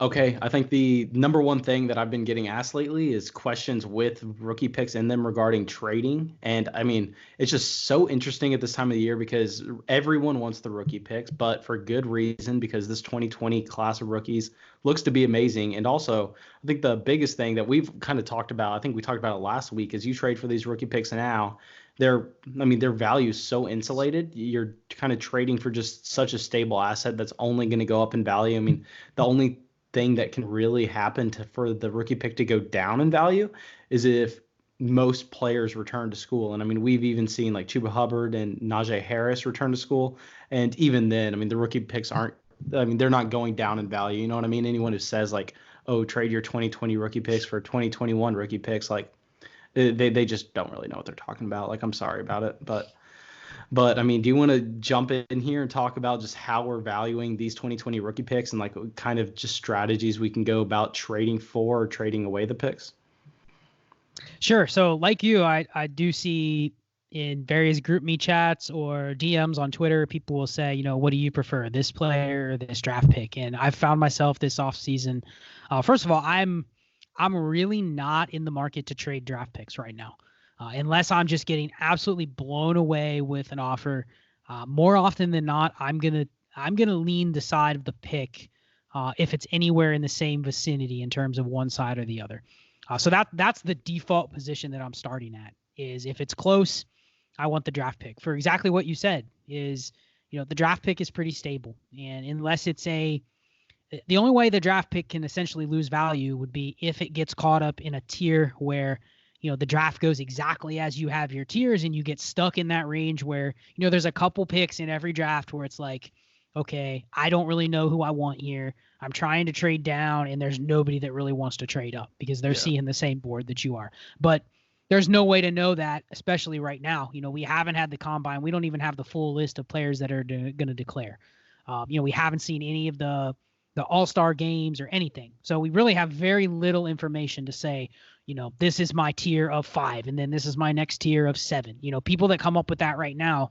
Okay, I think the number one thing that I've been getting asked lately is questions with rookie picks in them regarding trading. And I mean, it's just so interesting at this time of the year because everyone wants the rookie picks, but for good reason because this 2020 class of rookies looks to be amazing. And also, I think the biggest thing that we've kind of talked about, I think we talked about it last week, is you trade for these rookie picks now. They're, I mean, their value is so insulated. You're kind of trading for just such a stable asset that's only going to go up in value. I mean, the only thing that can really happen for the rookie pick to go down in value is if most players return to school. And I mean, we've even seen like Chuba Hubbard and Najee Harris return to school. And even then, I mean, the rookie picks aren't, I mean, they're not going down in value. You know what I mean? Anyone who says like, oh, trade your 2020 rookie picks for 2021 rookie picks, like they just don't really know what they're talking about. Like, I'm sorry about it, but I mean, do you want to jump in here and talk about just how we're valuing these 2020 rookie picks and like kind of just strategies we can go about trading for or trading away the picks? Sure. So like you, I do see in various Groupme chats or DMs on Twitter, people will say, what do you prefer, this player or this draft pick? And I've found myself this offseason. First of all, I'm really not in the market to trade draft picks right now. Unless I'm just getting absolutely blown away with an offer. More often than not, I'm gonna lean the side of the pick if it's anywhere in the same vicinity in terms of one side or the other. So that's the default position that I'm starting at. Is if it's close, I want the draft pick for exactly what you said. Is the draft pick is pretty stable, and unless it's the only way the draft pick can essentially lose value would be if it gets caught up in a tier where the draft goes exactly as you have your tiers and you get stuck in that range where, there's a couple picks in every draft where it's like, okay, I don't really know who I want here. I'm trying to trade down and there's nobody that really wants to trade up because they're seeing the same board that you are. But there's no way to know that, especially right now. We haven't had the combine. We don't even have the full list of players that are going to declare. We haven't seen any of the all-star games or anything. So we really have very little information to say, this is my tier of 5, and then this is my next tier of 7. People that come up with that right now,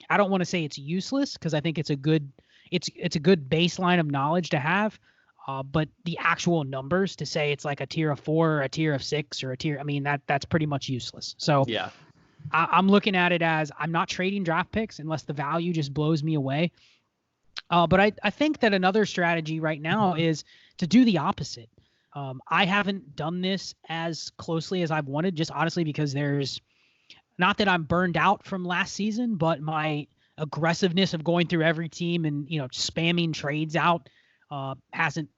I don't want to say it's useless because I think it's a good baseline of knowledge to have. But the actual numbers to say it's like a tier of 4 or a tier of 6 or a tier, I mean, that's pretty much useless. So yeah, I'm looking at it as I'm not trading draft picks unless the value just blows me away. But I think that another strategy right now is to do the opposite. I haven't done this as closely as I've wanted, just honestly because there's not that I'm burned out from last season, but my aggressiveness of going through every team and spamming trades out hasn't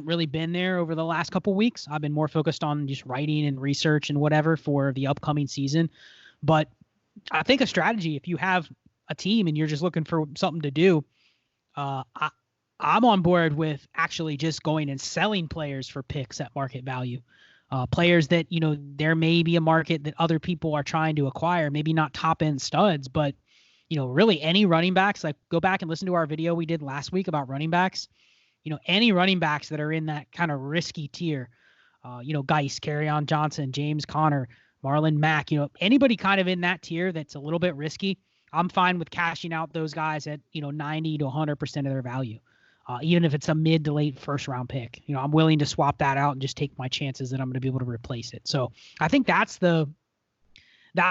really been there over the last couple weeks. I've been more focused on just writing and research and whatever for the upcoming season. But I think a strategy, if you have a team and you're just looking for something to do, I'm on board with actually just going and selling players for picks at market value. Players that, there may be a market that other people are trying to acquire, maybe not top end studs, but, really any running backs. Like go back and listen to our video we did last week about running backs. Any running backs that are in that kind of risky tier, Geis, Kerryon Johnson, James Conner, Marlon Mack, anybody kind of in that tier that's a little bit risky. I'm fine with cashing out those guys at, 90 to 100% of their value. Even if it's a mid to late first round pick, I'm willing to swap that out and just take my chances that I'm going to be able to replace it. So I think that's the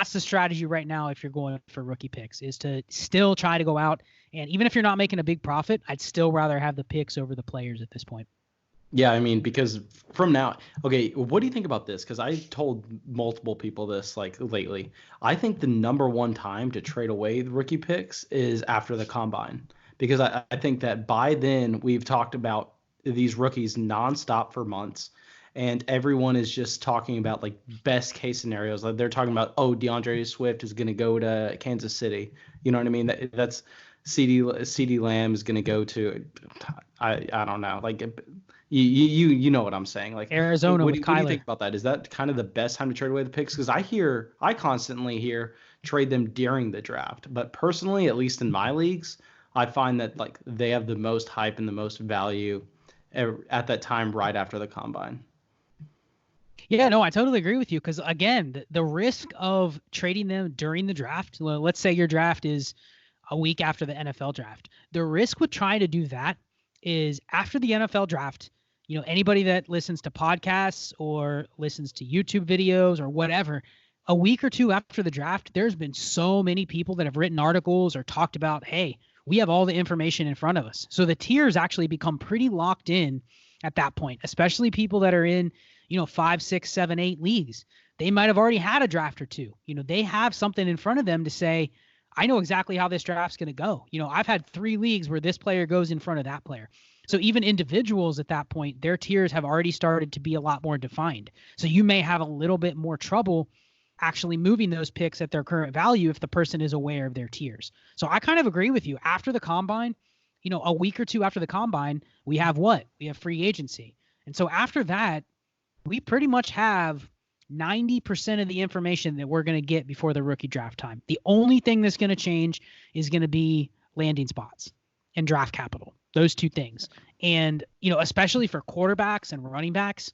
strategy right now. If you're going for rookie picks, is to still try to go out. And even if you're not making a big profit, I'd still rather have the picks over the players at this point. Yeah, I mean, because from now, okay, what do you think about this? Because I told multiple people this like lately. I think the number one time to trade away the rookie picks is after the combine. Because I think that by then we've talked about these rookies nonstop for months, and everyone is just talking about like best case scenarios. Like they're talking about, oh, DeAndre Swift is going to go to Kansas City. You know what I mean? That's CD Lamb is going to go to, I don't know, like you know what I'm saying? Like Arizona. What do you think about that? Is that kind of the best time to trade away the picks? Because I constantly hear trade them during the draft, but personally, at least in my leagues, I find that like they have the most hype and the most value at that time right after the combine. Yeah, no, I totally agree with you because, again, the risk of trading them during the draft, let's say your draft is a week after the NFL draft. The risk with trying to do that is after the NFL draft, Anybody that listens to podcasts or listens to YouTube videos or whatever, a week or two after the draft, there's been so many people that have written articles or talked about, hey, we have all the information in front of us. So the tiers actually become pretty locked in at that point, especially people that are in, 5, 6, 7, 8 leagues. They might have already had a draft or two. They have something in front of them to say, I know exactly how this draft's going to go. I've had 3 leagues where this player goes in front of that player. So even individuals at that point, their tiers have already started to be a lot more defined. So you may have a little bit more trouble actually moving those picks at their current value if the person is aware of their tiers. So I kind of agree with you. After the combine, a week or two after the combine, we have what? We have free agency. And so after that, we pretty much have 90% of the information that we're going to get before the rookie draft time. The only thing that's going to change is going to be landing spots and draft capital. Those 2 things. And, especially for quarterbacks and running backs,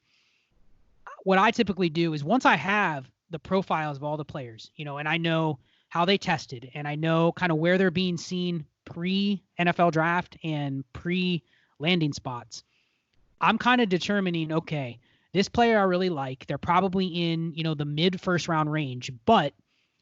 what I typically do is once I have the profiles of all the players, and I know how they tested and I know kind of where they're being seen pre-NFL draft and pre-landing spots, I'm kind of determining, okay, this player I really like, they're probably in, the mid first round range, but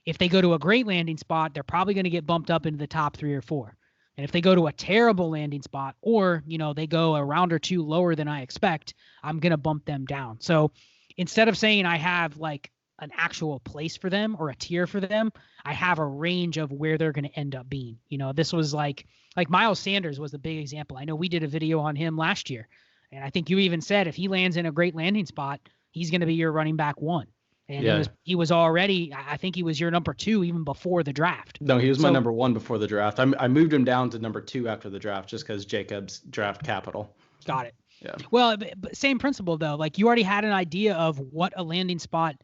if they go to a great landing spot, they're probably going to get bumped up into the top 3 or 4. And if they go to a terrible landing spot or, they go a round or 2 lower than I expect, I'm going to bump them down. So instead of saying I have like an actual place for them or a tier for them, I have a range of where they're going to end up being. This was like Miles Sanders was the big example. I know we did a video on him last year. And I think you even said if he lands in a great landing spot, he's going to be your running back 1. And he was already, I think he was your number 2 even before the draft. No, he was my number 1 before the draft. I moved him down to number 2 after the draft just because Jacobs draft capital. Got it. Yeah. Well, but same principle though. Like you already had an idea of what a landing spot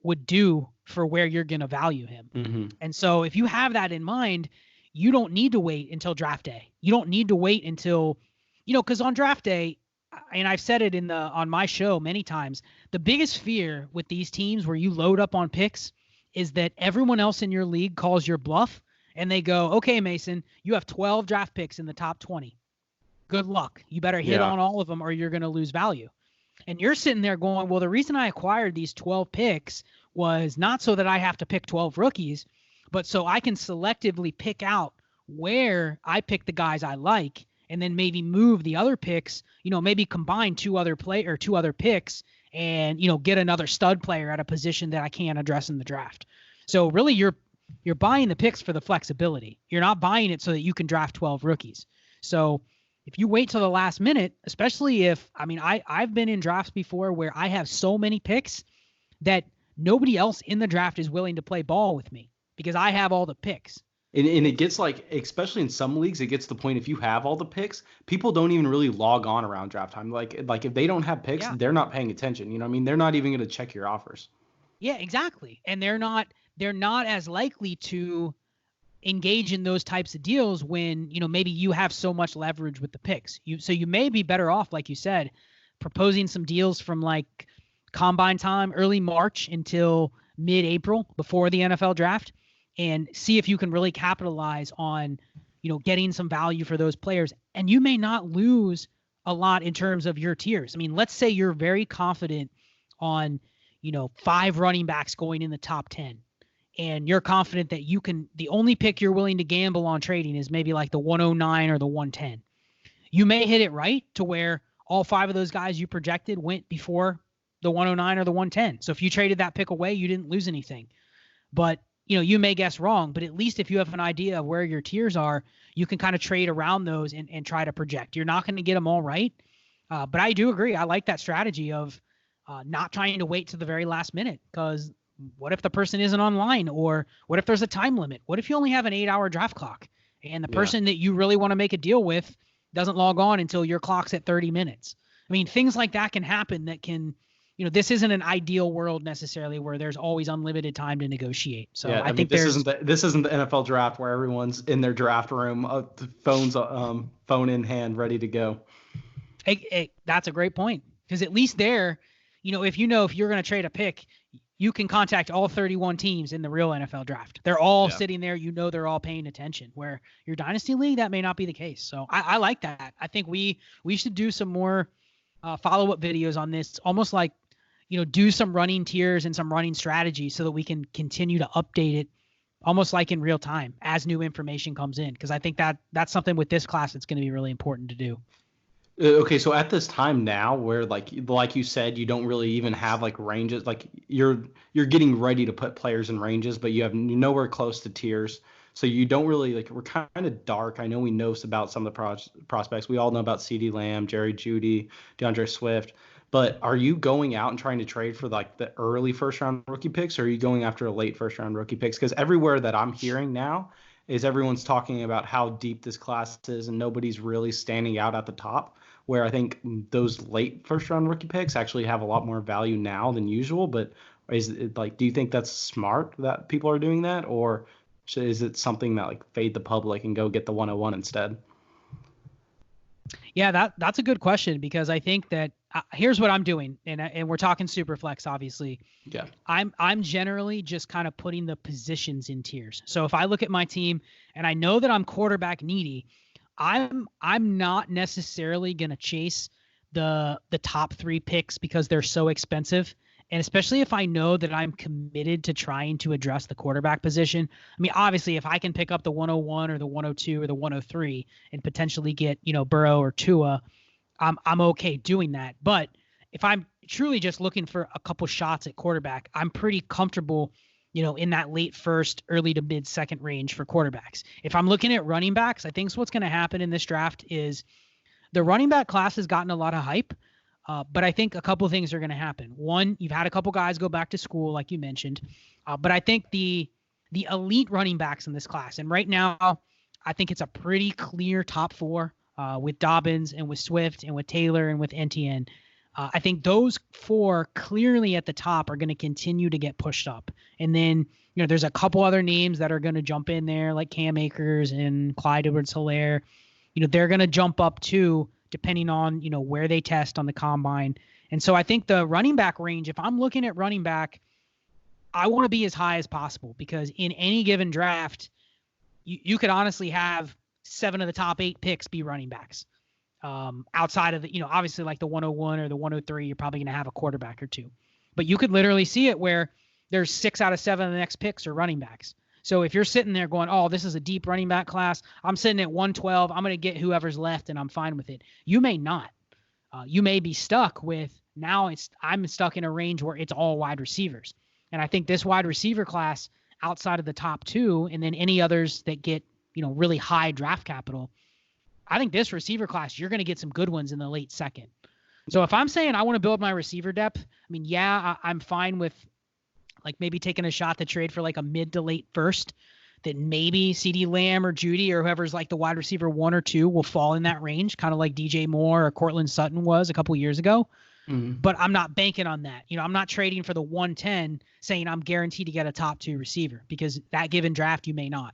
would do for where you're going to value him. Mm-hmm. And so if you have that in mind, you don't need to wait until draft day. You don't need to wait until, because on draft day, and I've said it on my show many times, the biggest fear with these teams where you load up on picks is that everyone else in your league calls your bluff and they go, okay, Mason, you have 12 draft picks in the top 20. Good luck. You better hit on all of them or you're going to lose value. And you're sitting there going, well, the reason I acquired these 12 picks was not so that I have to pick 12 rookies, but so I can selectively pick out where I pick the guys I like and then maybe move the other picks, maybe combine 2 other picks and, get another stud player at a position that I can't address in the draft. So really you're buying the picks for the flexibility. You're not buying it so that you can draft 12 rookies. So if you wait till the last minute, especially I've been in drafts before where I have so many picks that nobody else in the draft is willing to play ball with me because I have all the picks. And it gets like, especially in some leagues, it gets to the point if you have all the picks, people don't even really log on around draft time. Like if they don't have picks, they're not paying attention. They're not even going to check your offers. Yeah, exactly. And they're not as likely to engage in those types of deals when, maybe you have so much leverage with the picks. So you may be better off, like you said, proposing some deals from like combine time, early March until mid-April before the NFL draft. And see if you can really capitalize on, getting some value for those players. And you may not lose a lot in terms of your tiers. Let's say you're very confident on, 5 running backs going in the top 10. And you're confident that the only pick you're willing to gamble on trading is maybe like the 109 or the 110. You may hit it right to where all 5 of those guys you projected went before the 109 or the 110. So if you traded that pick away, you didn't lose anything. But you may guess wrong, but at least if you have an idea of where your tiers are, you can kind of trade around those and try to project. You're not going to get them all right. But I do agree. I like that strategy of not trying to wait to the very last minute, because what if the person isn't online, or what if there's a time limit? What if you only have an 8-hour draft clock and the person that you really want to make a deal with doesn't log on until your clock's at 30 minutes? Things like that can happen that can, this isn't an ideal world necessarily where there's always unlimited time to negotiate. So I think this isn't the NFL draft where everyone's in their draft room, phone in hand, ready to go. That's a great point, because at least there, if you're going to trade a pick, you can contact all 31 teams in the real NFL draft. They're all sitting there. They're all paying attention. Where your dynasty league, that may not be the case. So I like that. I think we should do some more follow-up videos on this, almost like, do some running tiers and some running strategies so that we can continue to update it almost like in real time as new information comes in. Because I think that's something with this class that's going to be really important to do. Okay, so at this time now, where like you said, you don't really even have like ranges. Like you're getting ready to put players in ranges, but you have nowhere close to tiers. So you don't really like. We're kind of dark. I know we know about some of the prospects. We all know about CeeDee Lamb, Jerry Jeudy, DeAndre Swift. But are you going out and trying to trade for like the early first round rookie picks, or are you going after a late first round rookie picks? Because everywhere that I'm hearing now is everyone's talking about how deep this class is, and nobody's really standing out at the top. Where I think those late first round rookie picks actually have a lot more value now than usual. But is it like, do you think that's smart that people are doing that, or is it something that like fade the public and go get the 101 instead? Yeah, that's a good question, because I think that here's what I'm doing, and we're talking Superflex, obviously. Yeah. I'm generally just kind of putting the positions in tiers. So if I look at my team and I know that I'm quarterback needy, I'm not necessarily going to chase the top 3 picks because they're so expensive. And especially if I know that I'm committed to trying to address the quarterback position. I mean, obviously, if I can pick up the 101 or the 102 or the 103 and potentially get, Burrow or Tua, I'm okay doing that. But if I'm truly just looking for a couple shots at quarterback, I'm pretty comfortable, in that late first, early to mid second range for quarterbacks. If I'm looking at running backs, I think what's going to happen in this draft is the running back class has gotten a lot of hype. But I think a couple of things are going to happen. One, you've had a couple guys go back to school, like you mentioned. But I think the elite running backs in this class, and right now, I think it's a pretty clear top 4 with Dobbins and with Swift and with Taylor and with Etienne. I think those 4 clearly at the top are going to continue to get pushed up. And then, there's a couple other names that are going to jump in there, like Cam Akers and Clyde Edwards-Helaire. They're going to jump up too, depending on, where they test on the combine. And so I think the running back range, if I'm looking at running back, I want to be as high as possible, because in any given draft, you could honestly have 7 of the top 8 picks be running backs. Outside of the, obviously like the 101 or the 103, you're probably going to have a quarterback or 2. But you could literally see it where there's 6 out of 7 of the next picks are running backs. So if you're sitting there going, oh, this is a deep running back class, I'm sitting at 112, I'm going to get whoever's left and I'm fine with it. You may not. You may be stuck with, now I'm stuck in a range where it's all wide receivers. And I think this wide receiver class outside of the top 2, and then any others that get, really high draft capital, I think this receiver class, you're going to get some good ones in the late second. So if I'm saying I want to build my receiver depth, I mean, yeah, I'm fine with like maybe taking a shot to trade for like a mid to late first, that maybe CeeDee Lamb or Jeudy or whoever's like the wide receiver 1 or 2 will fall in that range, kind of like DJ Moore or Cortland Sutton was a couple years ago. Mm-hmm. But I'm not banking on that. I'm not trading for the 110 saying I'm guaranteed to get a top 2 receiver, because that given draft, you may not.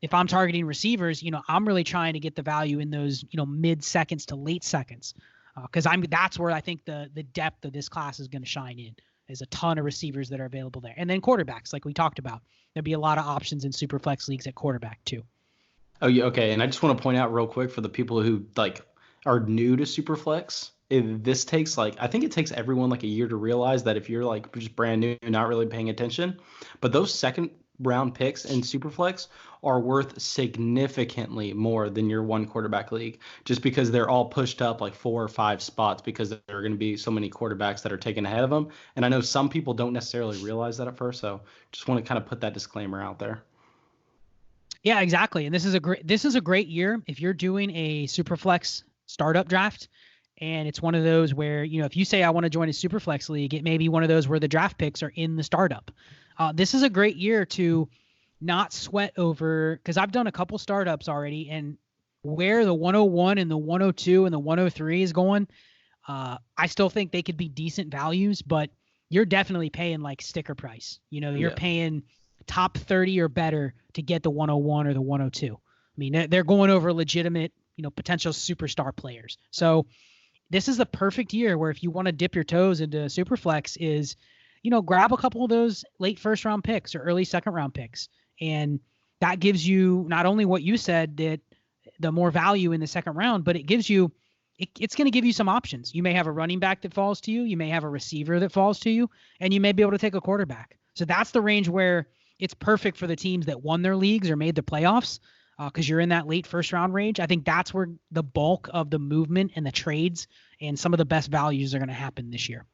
If I'm targeting receivers, I'm really trying to get the value in those, mid seconds to late seconds. Because that's where I think the depth of this class is going to shine in. There's a ton of receivers that are available there. And then quarterbacks, like we talked about. There'll be a lot of options in Superflex leagues at quarterback too. Oh, yeah, okay. And I just want to point out real quick for the people who like are new to Superflex, this takes I think it takes everyone like a year to realize that if you're like just brand new, not really paying attention. But those second round picks in Superflex are worth significantly more than your 1 quarterback league, just because they're all pushed up like 4 or 5 spots, because there are going to be so many quarterbacks that are taken ahead of them. And I know some people don't necessarily realize that at first. So just want to kind of put that disclaimer out there. Yeah, exactly. And this is a great year if you're doing a Superflex startup draft. And it's one of those where, if you say I want to join a Superflex league, it may be one of those where the draft picks are in the startup. This is a great year to not sweat over, because I've done a couple startups already, and where the 101 and the 102 and the 103 is going, I still think they could be decent values, but you're definitely paying like sticker price. You're paying top 30 or better to get the 101 or the 102. I mean, they're going over legitimate, potential superstar players. So this is the perfect year where if you want to dip your toes into Superflex is, grab a couple of those late first round picks or early second round picks. And that gives you not only what you said, that the more value in the second round, but it gives you it's going to give you some options. You may have a running back that falls to you. You may have a receiver that falls to you, and you may be able to take a quarterback. So that's the range where it's perfect for the teams that won their leagues or made the playoffs, because you're in that late first round range. I think that's where the bulk of the movement and the trades and some of the best values are going to happen this year.